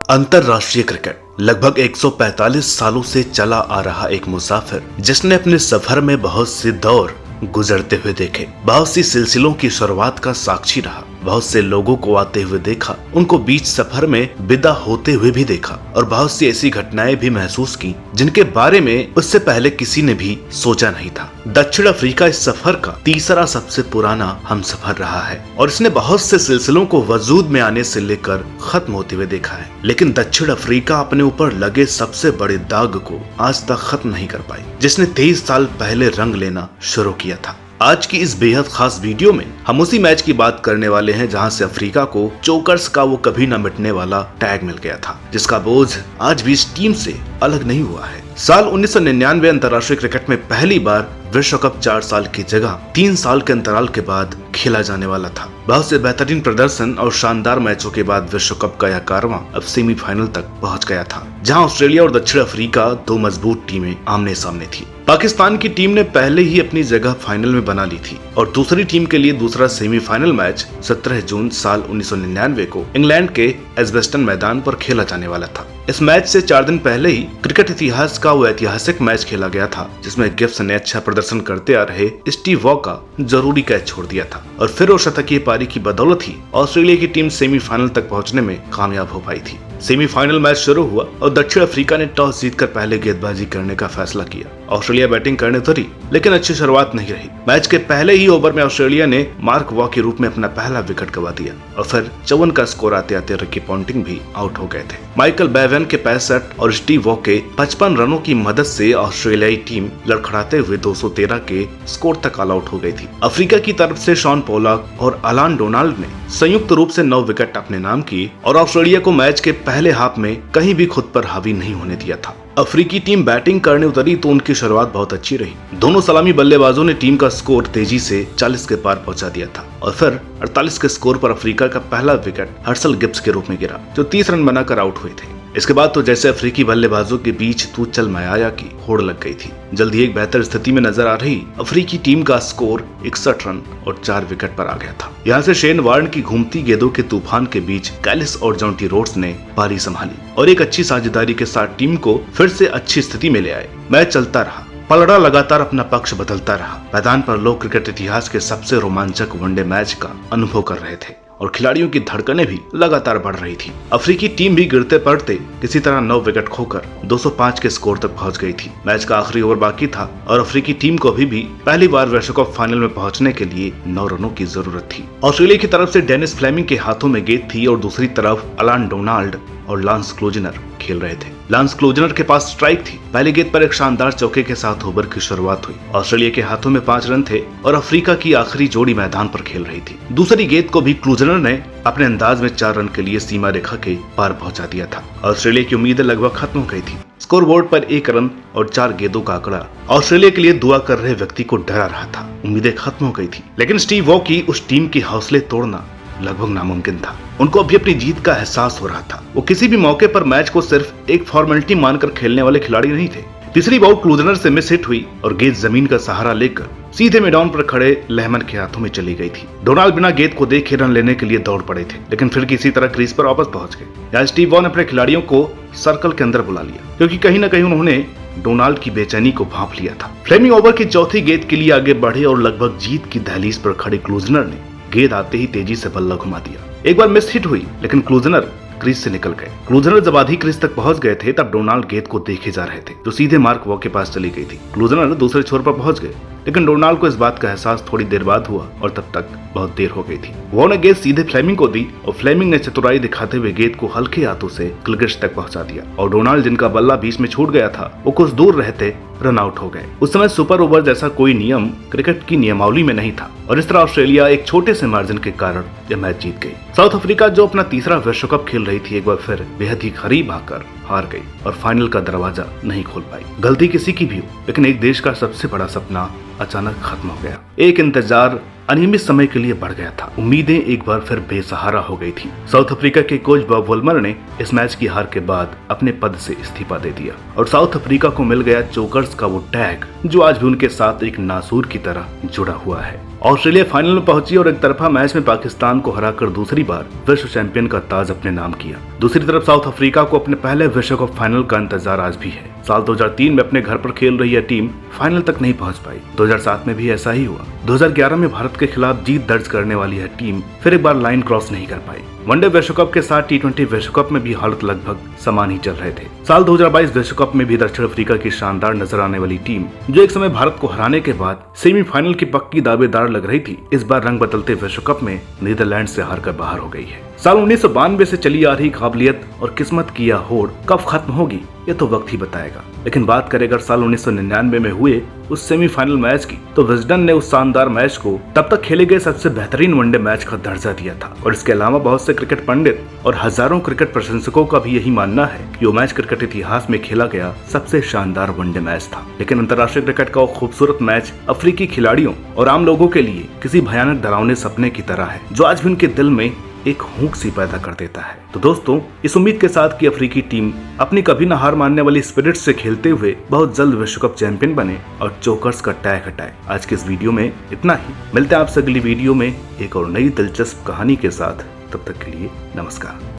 अंतर्राष्ट्रीय क्रिकेट लगभग 145 सालों से चला आ रहा एक मुसाफिर जिसने अपने सफर में बहुत से दौर गुजरते हुए देखे, बहुत सी सिलसिलों की शुरुआत का साक्षी रहा, बहुत से लोगों को आते हुए देखा, उनको बीच सफर में विदा होते हुए भी देखा और बहुत सी ऐसी घटनाएं भी महसूस की जिनके बारे में उससे पहले किसी ने भी सोचा नहीं था। दक्षिण अफ्रीका इस सफर का तीसरा सबसे पुराना हम सफर रहा है और इसने बहुत से सिलसिलों को वजूद में आने से लेकर खत्म होते हुए देखा है, लेकिन दक्षिण अफ्रीका अपने ऊपर लगे सबसे बड़े दाग को आज तक खत्म नहीं कर पाई, जिसने 23 साल पहले रंग लेना शुरू किया था। आज की इस बेहद खास वीडियो में हम उसी मैच की बात करने वाले हैं जहां से अफ्रीका को चोकर्स का वो कभी न मिटने वाला टैग मिल गया था, जिसका बोझ आज भी इस टीम से अलग नहीं हुआ है। साल 1999 अंतर्राष्ट्रीय क्रिकेट में पहली बार विश्व कप 4 साल की जगह 3 साल के अंतराल के बाद खेला जाने वाला था। बहुत से बेहतरीन प्रदर्शन और शानदार मैचों के बाद विश्व कप का यह कारवां अब सेमीफाइनल तक पहुंच गया था, जहां ऑस्ट्रेलिया और दक्षिण अफ्रीका दो मजबूत टीमें आमने सामने थी। पाकिस्तान की टीम ने पहले ही अपनी जगह फाइनल में बना ली थी और दूसरी टीम के लिए दूसरा सेमीफाइनल मैच 17 जून साल 1999 को इंग्लैंड के एजबेस्टन मैदान पर खेला जाने वाला था। इस मैच से 4 दिन पहले ही क्रिकेट इतिहास का वो ऐतिहासिक मैच खेला गया था जिसमें गिब्स ने अच्छा प्रदर्शन करते आ रहे स्टीव वॉ का जरूरी कैच छोड़ दिया था और फिर वो शतकीय पारी की बदौलत ही ऑस्ट्रेलिया की टीम सेमीफाइनल तक पहुंचने में कामयाब हो पाई थी। सेमीफाइनल मैच शुरू हुआ और दक्षिण अफ्रीका ने टॉस जीतकर पहले गेंदबाजी करने का फैसला किया। ऑस्ट्रेलिया बैटिंग करने उतरी लेकिन अच्छी शुरुआत नहीं रही। मैच के पहले ही ओवर में ऑस्ट्रेलिया ने मार्क वॉ के रूप में अपना पहला विकेट गंवा दिया और फिर 54 का स्कोर आते आते रिकी पॉन्टिंग भी आउट हो गए थे। माइकल बेवन के 65 और स्टीव वॉ के 55 रनों की मदद से ऑस्ट्रेलियाई टीम लड़खड़ाते हुए 213 के स्कोर तक ऑल आउट हो गई थी। अफ्रीका की तरफ से शॉन पोलाक और अलान डोनाल्ड ने संयुक्त रूप से 9 विकेट अपने नाम किए और ऑस्ट्रेलिया को मैच के पहले हाफ में कहीं भी खुद पर हावी नहीं होने दिया था। अफ्रीकी टीम बैटिंग करने उतरी तो उनकी शुरुआत बहुत अच्छी रही। दोनों सलामी बल्लेबाजों ने टीम का स्कोर तेजी से 40 के पार पहुंचा दिया था और फिर 48 के स्कोर पर अफ्रीका का पहला विकेट हर्सल गिब्स के रूप में गिरा, जो 30 रन बनाकर आउट हुए थे। इसके बाद तो जैसे अफ्रीकी बल्लेबाजों के बीच तू चल मैं आया की होड़ लग गई थी। जल्दी एक बेहतर स्थिति में नजर आ रही अफ्रीकी टीम का स्कोर 61 रन और 4 विकेट पर आ गया था। यहाँ से शेन वार्न की घूमती गेंदों के तूफान के बीच कैलिस और जॉन्टी रोड्स ने पारी संभाली और एक अच्छी साझेदारी के साथ टीम को फिर से अच्छी स्थिति में ले आए। मैच चलता रहा, पलड़ा लगातार अपना पक्ष बदलता रहा। मैदान पर लोग क्रिकेट इतिहास के सबसे रोमांचक वनडे मैच का अनुभव कर रहे थे और खिलाड़ियों की धड़कनें भी लगातार बढ़ रही थी। अफ्रीकी टीम भी गिरते पड़ते किसी तरह 9 विकेट खोकर 205 के स्कोर तक पहुंच गई थी। मैच का आखिरी ओवर बाकी था और अफ्रीकी टीम को भी पहली बार विश्व कप फाइनल में पहुंचने के लिए 9 रनों की जरूरत थी। ऑस्ट्रेलिया की तरफ से डेनिस फ्लेमिंग के हाथों में गेंद थी और दूसरी तरफ अलान डोनाल्ड और लांस क्लोजनर खेल रहे थे। लांस क्लोजनर के पास स्ट्राइक थी। पहली गेंद पर एक शानदार चौके के साथ ओवर की शुरुआत हुई। ऑस्ट्रेलिया के हाथों में 5 रन थे और अफ्रीका की आखिरी जोड़ी मैदान पर खेल रही थी। दूसरी गेंद को भी क्लोजनर ने अपने अंदाज में 4 रन के लिए सीमा रेखा के पार पहुंचा दिया था। ऑस्ट्रेलिया की उम्मीदें लगभग खत्म हो गई थी। स्कोर बोर्ड पर 1 रन और 4 गेंदों का आंकड़ा ऑस्ट्रेलिया के लिए दुआ कर रहे व्यक्ति को डरा रहा था। उम्मीदें खत्म हो गई थी, लेकिन स्टीव वॉ की उस टीम की हौसले तोड़ना लगभग नामुमकिन था। उनको अभी अपनी जीत का एहसास हो रहा था। वो किसी भी मौके पर मैच को सिर्फ एक फॉर्मेलिटी मानकर खेलने वाले खिलाड़ी नहीं थे। तीसरी बॉल क्लूजनर से मिस हिट हुई और गेंद जमीन का सहारा लेकर सीधे मैदान पर खड़े लेहमन के हाथों में चली गई थी। डोनाल्ड बिना गेंद को देखे रन लेने के लिए दौड़ पड़े थे, लेकिन फिर किसी तरह क्रीज पर वापस पहुंच गए। यहाँ स्टीव वॉ ने अपने खिलाड़ियों को सर्कल के अंदर बुला लिया क्योंकि कहीं न कहीं उन्होंने डोनाल्ड की बेचैनी को भांप लिया था। फ्लेमिंग ओवर की चौथी गेंद के लिए आगे बढ़े और लगभग जीत की दहलीज पर खड़े क्लूजनर ने गेंद आते ही तेजी से बल्ला घुमा दिया। एक बार मिस हिट हुई, लेकिन क्लूजनर क्रीज से निकल गए। क्लूजनर जब आधी क्रीज तक पहुंच गए थे तब डोनाल्ड गेंद को देखे जा रहे थे, जो सीधे मार्क वॉ के पास चली गई थी। क्लूजनर दूसरे छोर पर पहुंच गए, लेकिन डोनाल्ड को इस बात का एहसास थोड़ी देर बाद हुआ और तब तक बहुत देर हो गई थी। वॉ ने गेंद सीधे फ्लेमिंग को दी और फ्लेमिंग ने चतुराई दिखाते हुए गेंद को हल्के हाथों से गिलक्रिस्ट तक पहुंचा दिया और डोनाल्ड, जिनका बल्ला बीच में छूट गया था, वो कुछ दूर रहते रन आउट हो गए। उस समय सुपर ओवर जैसा कोई नियम क्रिकेट की नियमावली में नहीं था और इस तरह ऑस्ट्रेलिया एक छोटे से मार्जिन के कारण यह मैच जीत गई। साउथ अफ्रीका, जो अपना तीसरा विश्व कप खेल रही थी, एक बार फिर बेहद ही करीब आकर हार गई और फाइनल का दरवाजा नहीं खोल पाई। गलती किसी की भी हो, लेकिन एक देश का सबसे बड़ा सपना अचानक खत्म हो गया। एक इंतजार अनियमित समय के लिए बढ़ गया था। उम्मीदें एक बार फिर बेसहारा हो गई थी। साउथ अफ्रीका के कोच बॉब वुलमर ने इस मैच की हार के बाद अपने पद से इस्तीफा दे दिया और साउथ अफ्रीका को मिल गया चोकर्स का वो टैग, जो आज भी उनके साथ एक नासूर की तरह जुड़ा हुआ है। ऑस्ट्रेलिया फाइनल में पहुंची और एक तरफा मैच में पाकिस्तान को हराकर दूसरी बार विश्व चैंपियन का ताज अपने नाम किया। दूसरी तरफ साउथ अफ्रीका को अपने पहले विश्व कप फाइनल का इंतजार आज भी है। साल 2003 में अपने घर पर खेल रही यह टीम फाइनल तक नहीं पहुंच पाई। 2007 में भी ऐसा ही हुआ। 2011 में भारत के खिलाफ जीत दर्ज करने वाली यह टीम फिर एक बार लाइन क्रॉस नहीं कर पाई। वनडे विश्व कप के साथ T20 विश्व कप में भी हालत लगभग समान ही चल रहे थे। साल 2022 विश्व कप में भी दक्षिण अफ्रीका की शानदार नजर आने वाली टीम, जो एक समय भारत को हराने के बाद सेमीफाइनल की पक्की दावेदार लग रही थी, इस बार रंग बदलते विश्व कप में नीदरलैंड से हारकर बाहर हो गई है। साल 1992 से चली आ रही काबिलियत और किस्मत की यह होड़ कब खत्म होगी ये तो वक्त ही बताएगा। लेकिन बात करें अगर साल 1999 में हुए उस सेमीफाइनल मैच की, तो विजडन ने उस शानदार मैच को तब तक खेले गए सबसे बेहतरीन वनडे मैच का दर्जा दिया था। और इसके अलावा बहुत से क्रिकेट पंडित और हजारों क्रिकेट प्रशंसकों का भी यही मानना है कि वो मैच क्रिकेट इतिहास में खेला गया सबसे शानदार वनडे मैच था। लेकिन अंतर्राष्ट्रीय क्रिकेट का वो खूबसूरत मैच अफ्रीकी खिलाड़ियों और आम लोगों के लिए किसी भयानक डरावने सपने की तरह है, जो आज भी उनके दिल में एक हुक सी पैदा कर देता है। तो दोस्तों, इस उम्मीद के साथ कि अफ्रीकी टीम अपनी कभी न हार मानने वाली स्पिरिट से खेलते हुए बहुत जल्द विश्व कप चैंपियन बने और चोकर्स का टैग हटाए। आज के इस वीडियो में इतना ही। मिलते हैं आपसे अगली वीडियो में एक और नई दिलचस्प कहानी के साथ। तब तक के लिए नमस्कार।